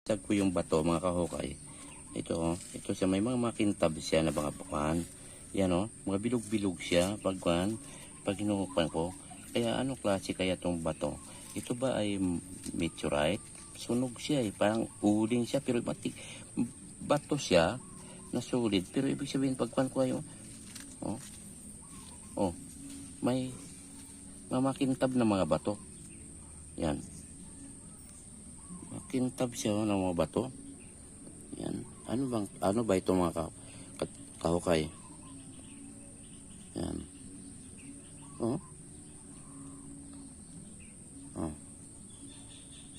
Tag ko yung bato mga kahukay. Ito siya, may mga makintab siya na mga bukan. Yan mga bilog-bilog siya pag hinuhukan ko. Kaya anong klase kaya tong bato? Ito ba ay meteorite? Sunog siya parang uling siya pero bato siya na solid. Pero ibig sabihin pagkuhan ko ayo, may makintab na mga bato. Yan. Makintab siya ng mga bato. Yan. Ano ba ito mga kahukay? Yan.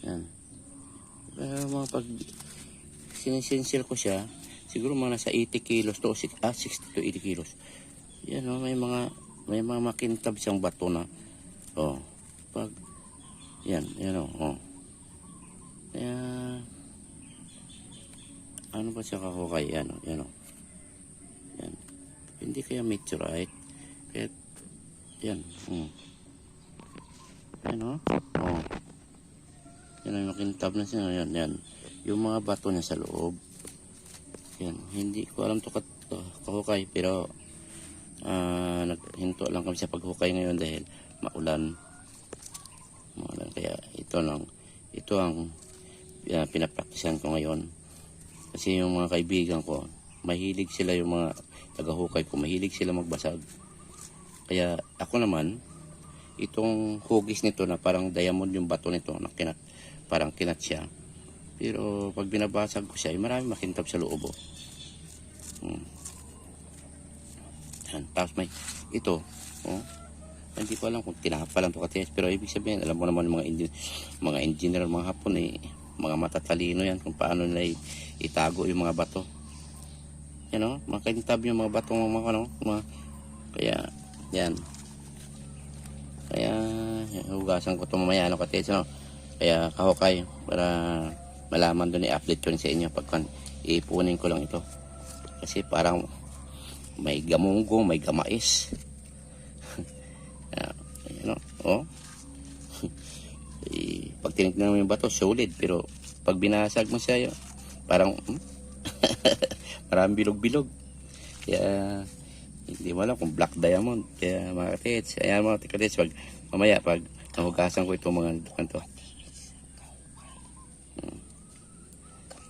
Yan. Pero mga pag sinisensil ko siya, siguro mga nasa 80 kilos to 60 to 80 kilos. Yan may mga makintab siyang bato na pag yan kaya ano ba siya kahukay? Yan. Hindi kaya meteorite. Kaya yan. Yan ay makintab na siya. Yan. Yung mga bato niya sa loob. Yan. Hindi ko alam to kahukay pero naghinto lang kami sa paghukay ngayon dahil maulan. Kaya ito ang pinapraktisan ko ngayon. Kasi yung mga kaibigan ko, mahilig sila, yung mga tagahukay ko, mahilig sila magbasag. Kaya ako naman, itong hugis nito na parang diamond yung bato nito, na parang kinat siya. Pero pag binabasag ko siya, marami makintab sa loob. Yan. Tapos may ito, hindi ko alam kung tinapa lang ito katiyas, pero ibig sabihin, alam mo naman mga engineer, mga Hapon mga matatalino yan kung paano nila itago yung mga bato. Yan makintab yung mga bato kaya yan. Kaya hugasan ko ito mamaya katiyas, kaya kahukay para malaman doon i-update ko rin sa inyo pag ipunin ko lang ito. Kasi parang may gamunggo, may gamais. Pag tinignan mo yung bato, solid. Pero pag binasag mo siya, parang maraming bilog-bilog. Kaya hindi mo alam kung black diamond. Kaya mga katits, ayan mga katits, mamaya pag nahugasan ko itong mga kanto.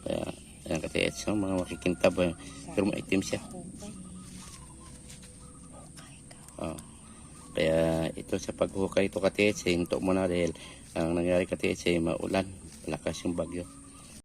Kaya ayan katits, mga makikintab. Pero maitim siya. Kaya ito sa paghukay ito katits, hinto mo na dahil ang nangyari katits ay maulan, malakas yung bagyo.